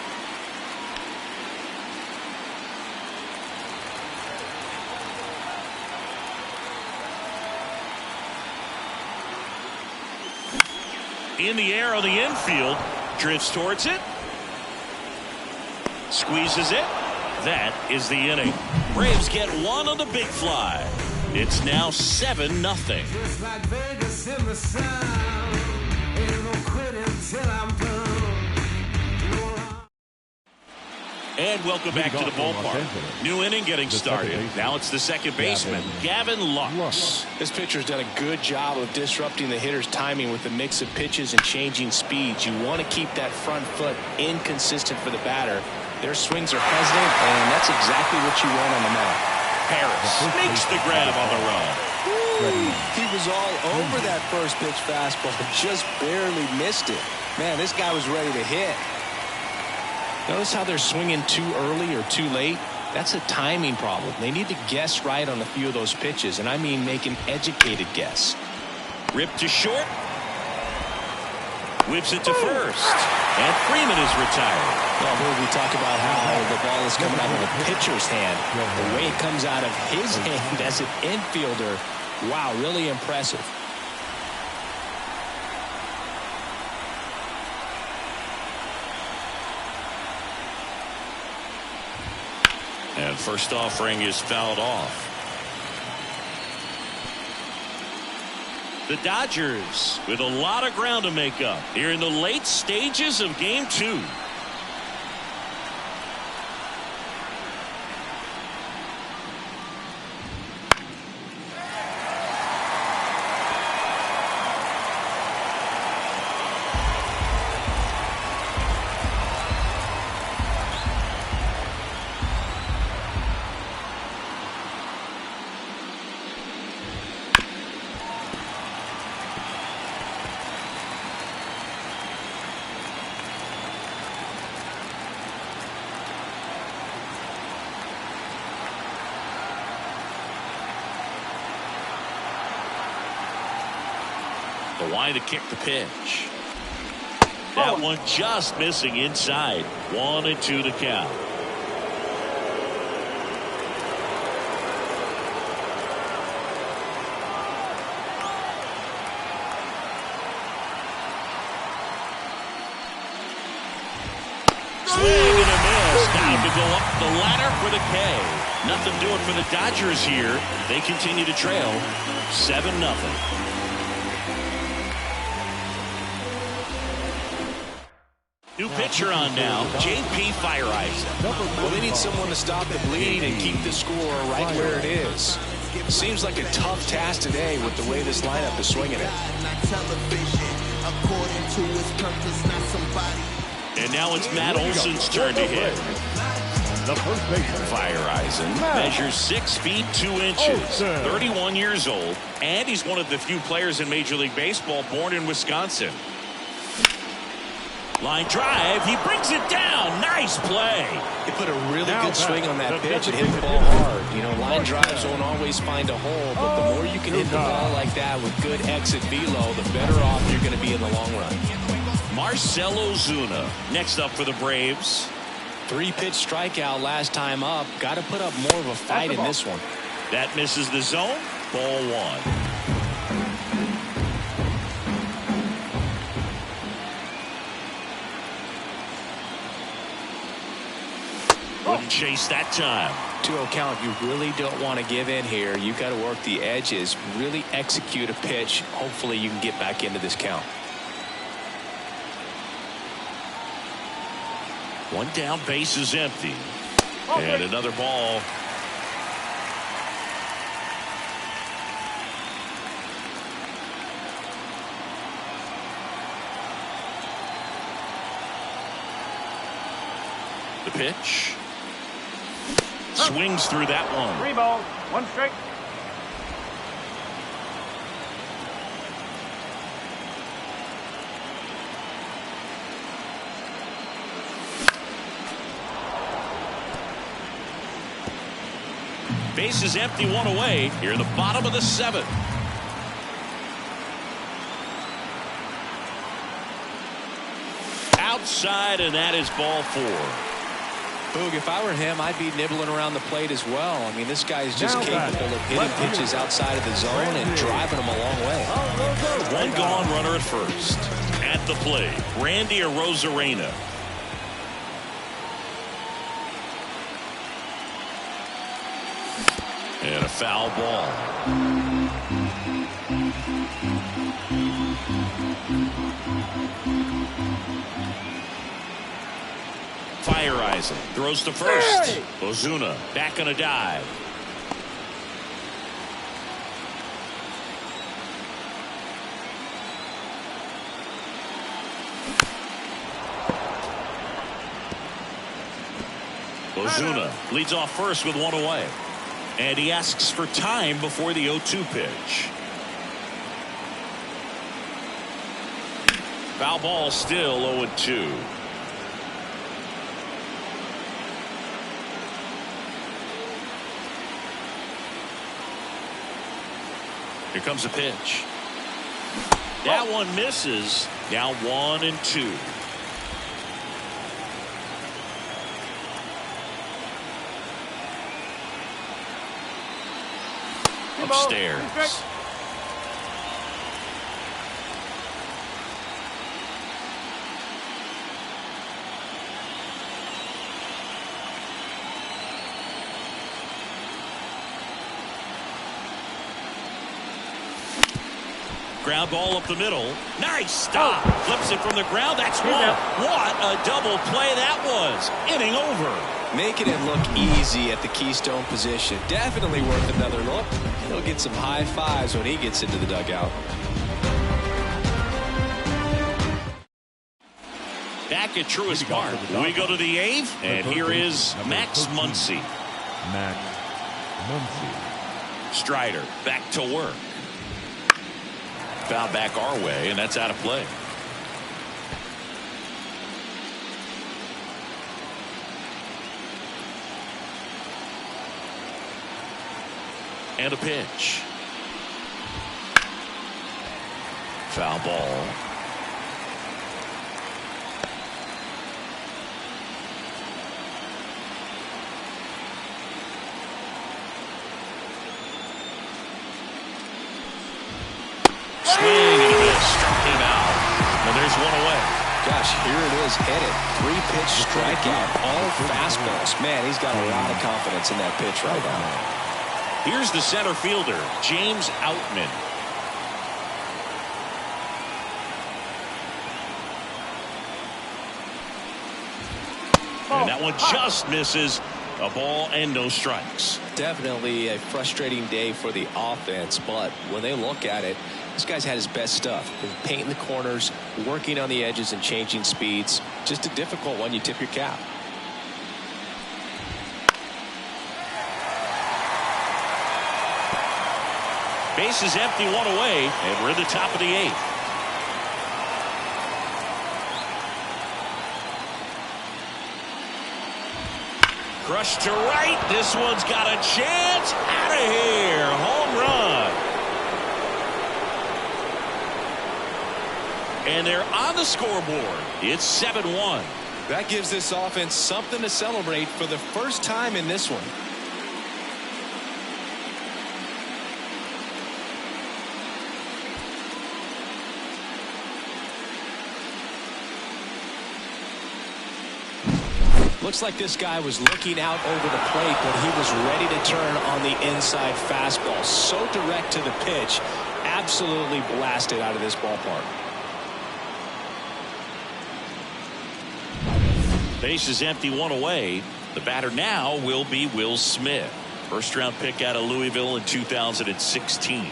In the air on the infield, drifts towards it, squeezes it. That is the inning. Braves get one on the big fly. It's now 7-0. And welcome back to the ballpark. New inning getting started. Now it's the second baseman, Gavin Lux. This pitcher's done a good job of disrupting the hitter's timing with the mix of pitches and changing speeds. You want to keep that front foot inconsistent for the batter. Their swings are hesitant, and that's exactly what you want on the mound. Harris makes the grab on the run. He was all over that first pitch fastball, just barely missed it. Man, this guy was ready to hit. Notice how they're swinging too early or too late? That's a timing problem. They need to guess right on a few of those pitches, and I mean make an educated guess. Ripped to short. Whips it to first. And Freeman is retired. Well, here we talk about how the ball is coming out of the pitcher's hand. The way it comes out of his hand as an infielder, wow, really impressive. And first offering is fouled off. The Dodgers with a lot of ground to make up here in the late stages of game 2. The line to kick the pitch. That one just missing inside. 1-2 to count. Swing and a miss. Time to go up the ladder for the K. Nothing doing for the Dodgers here. They continue to trail 7-0. New pitcher on now, J.P. Feyereisen. Well, they need someone to stop the bleed and keep the score right where it is. Seems like a tough task today with the way this lineup is swinging it. And now it's Matt Olson's turn to hit. The first baseman, Feyereisen measures 6 feet 2 inches, 31 years old, and he's one of the few players in Major League Baseball born in Wisconsin. Line drive. He brings it down. Nice play. He put a really good swing on that pitch and hit the ball hard. You know, line drives won't always find a hole, but the more you can hit the ball like that with good exit velo, the better off you're going to be in the long run. Marcell Ozuna next up for the Braves. 3-pitch strikeout last time up. Got to put up more of a fight in this one. That misses the zone. Ball 1. Wouldn't chase that time. 2-0 count. You really don't want to give in here. You've got to work the edges, really execute a pitch. Hopefully you can get back into this count. 1 down, base is empty. And another ball. The pitch. Swings through that one. 3 balls, 1 strike. Base is empty, 1 away. Here in the bottom of the 7th. Outside, and that is ball 4. Boog, if I were him, I'd be nibbling around the plate as well. I mean, this guy's just capable of hitting pitches outside of the zone and driving them a long way. 1 gone, runner at first. At the plate, Randy Arozarena. And a foul ball. Fireizing throws to first. Ozuna back on a dive. Ozuna leads off first with 1 away. And he asks for time before the 0-2 pitch. Foul ball, still 0-2. Here comes a pitch. That one misses. Now 1-2. Upstairs. Ground ball up the middle. Nice stop. Flips it from the ground. That's one. What a double play that was. Inning over. Making it look easy at the keystone position. Definitely worth another look. He'll get some high fives when he gets into the dugout. Back at Truist Park, we go to the 8th, and here is Max Muncy. Max Muncy. Strider back to work. Foul back our way, and that's out of play. And a pitch. Foul ball. Swing and a miss. Struck him out. And there's 1 away. Gosh, here it is headed. 3-pitch strikeout. All fastballs. Man, he's got a lot of confidence in that pitch right now. Here's the center fielder, James Outman. And that one just misses. A ball and no strikes. Definitely a frustrating day for the offense, but when they look at it, this guy's had his best stuff. Been painting the corners, working on the edges and changing speeds. Just a difficult one. You tip your cap. Base is empty, 1 away, and we're at the top of the 8th. Crushed to right. This one's got a chance. Out of here. Home run. And they're on the scoreboard. It's 7-1. That gives this offense something to celebrate for the first time in this one. Looks like this guy was looking out over the plate, but he was ready to turn on the inside fastball. So direct to the pitch. Absolutely blasted out of this ballpark. Base is empty, one away. The batter now will be Will Smith. First round pick out of Louisville in 2016.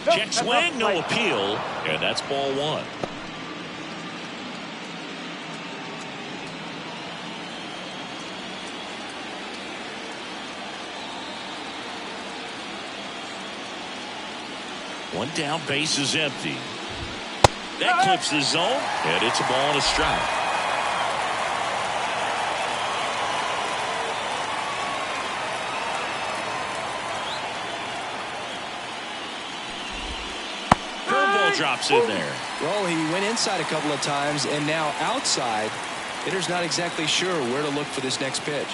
Check swing, no appeal, and that's ball one. One down, base is empty. That clips the zone, and it's a ball and a strike. Curveball drops in there. Well, he went inside a couple of times, and now outside. Hitter's not exactly sure where to look for this next pitch.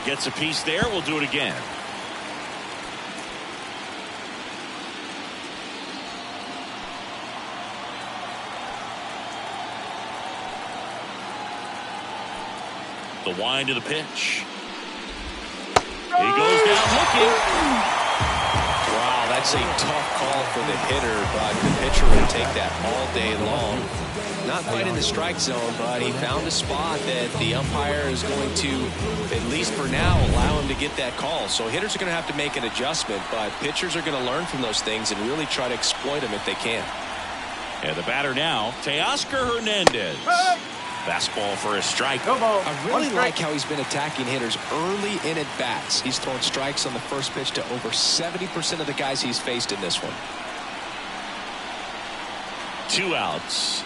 Gets a piece there. We'll do it again. The wind of the pitch. He goes down looking. Wow, that's a tough call for the hitter, but the pitcher will take that all day long. Not quite in the strike zone, but he found a spot that the umpire is going to, at least for now, allow him to get that call. So hitters are going to have to make an adjustment, but pitchers are going to learn from those things and really try to exploit them if they can. And the batter now, Teoscar Hernandez. Fastball for a strike. I really like how he's been attacking hitters early in at bats. He's thrown strikes on the first pitch to over 70% of the guys he's faced in this one. 2 outs.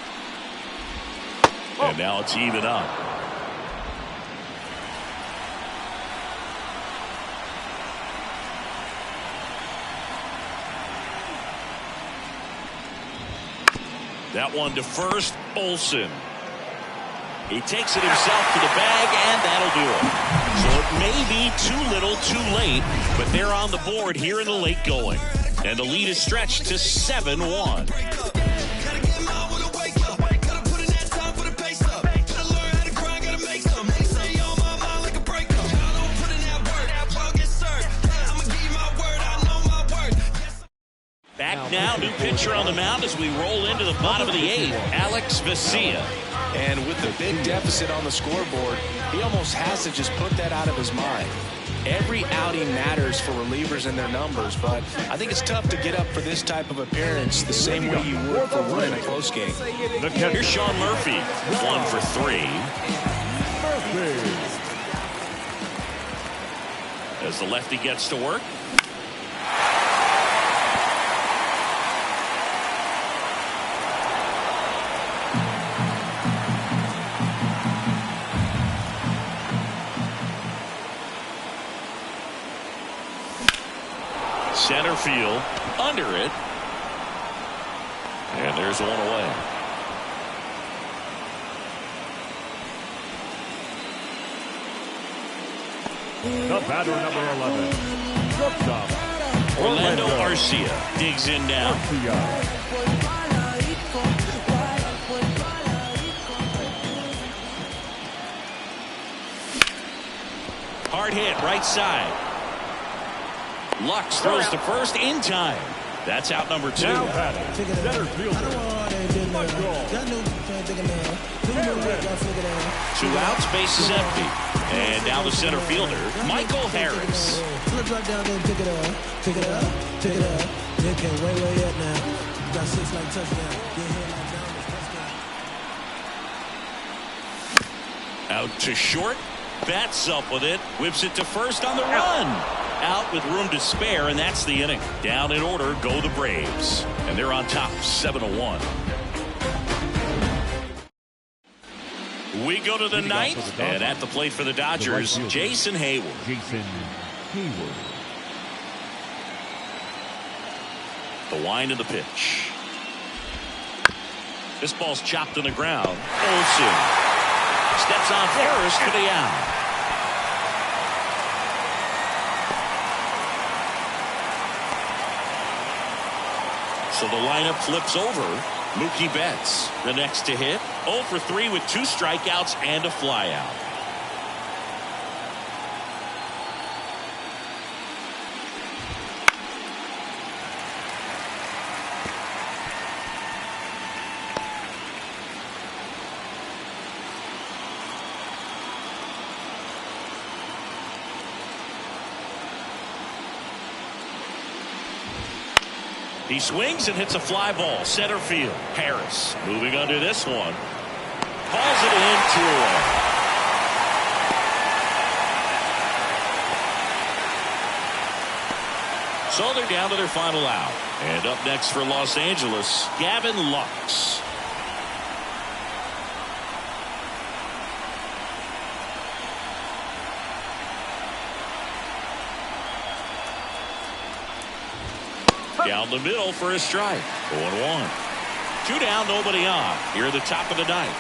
And now it's even up. That one to first, Olsen. He takes it himself to the bag, and that'll do it. So it may be too little, too late, but they're on the board here in the late going. And the lead is stretched to 7-1. Back now, new pitcher on the mound as we roll into the bottom of the 8th, Alex Vesia. And with the big deficit on the scoreboard, he almost has to just put that out of his mind. Every outing matters for relievers and their numbers, but I think it's tough to get up for this type of appearance the same way you would for winning a close game. Here's Sean Murphy, 1 for 3. As the lefty gets to work. Center field, under it. And there's one away. The batter, number 11. Shortstop, Orlando Arcia digs in now. Hard hit, right side. Lux throws to first in time. That's out number 2. Now batting, center fielder, Michael. 2 outs, base is empty. And now the center fielder, Michael Harris. Out to short. Bats up with it. Whips it to first on the run. Out with room to spare, and that's the inning. Down in order go the Braves. And they're on top 7-1. We go to the ninth, and at the plate for the Dodgers, Jason Hayward. The wind of the pitch. This ball's chopped on the ground. Olsen steps on first for the out. So the lineup flips over. Mookie Betts, the next to hit. 0 for 3 with 2 strikeouts and a flyout. He swings and hits a fly ball center field. Harris moving under this one. Calls it in 2-0. So they're down to their final out. And up next for Los Angeles, Gavin Lux. Down the middle for a strike. 0-1. 2 down, nobody on. Here at the top of the ninth.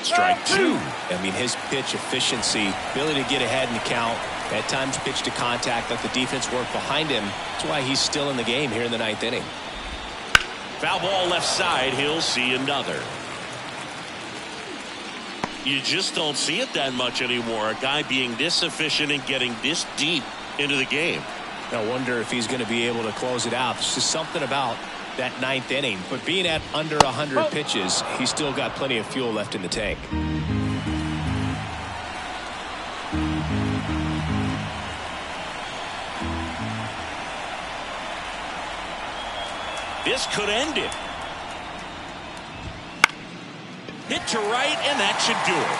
Strike 2. I mean, his pitch efficiency, ability to get ahead in the count, at times pitch to contact, let the defense work behind him. That's why he's still in the game here in the ninth inning. Foul ball left side. He'll see another. You just don't see it that much anymore. A guy being this efficient and getting this deep into the game. I wonder if he's going to be able to close it out. There's just something about that ninth inning. But being at under 100 pitches, he's still got plenty of fuel left in the tank. This could end it. Hit to right, and that should do it.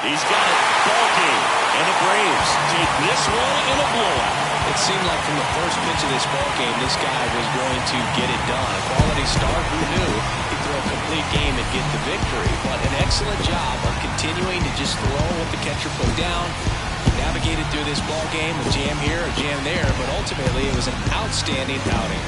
He's got it. Ball game. And the Braves take this one in a blowout. It seemed like from the first pitch of this ball game, this guy was going to get it done. A quality start. Who knew he'd throw a complete game and get the victory? But an excellent job of continuing to just throw what the catcher put down. Navigated through this ball game, a jam here, a jam there, but ultimately it was an outstanding outing.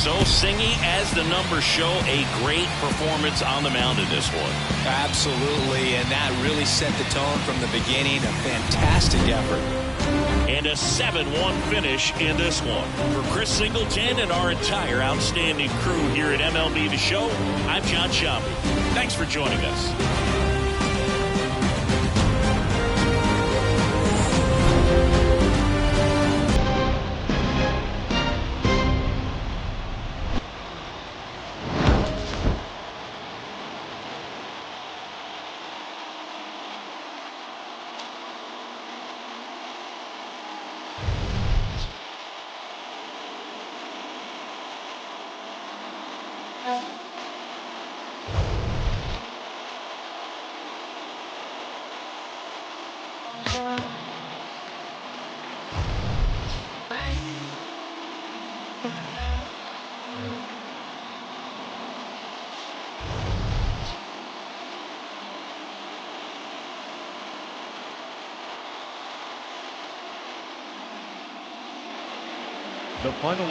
So Singy, as the numbers show, a great performance on the mound in this one. Absolutely, and that really set the tone from the beginning. A fantastic effort. And a 7-1 finish in this one. For Chris Singleton and our entire outstanding crew here at MLB The Show, I'm John Shambi. Thanks for joining us. The final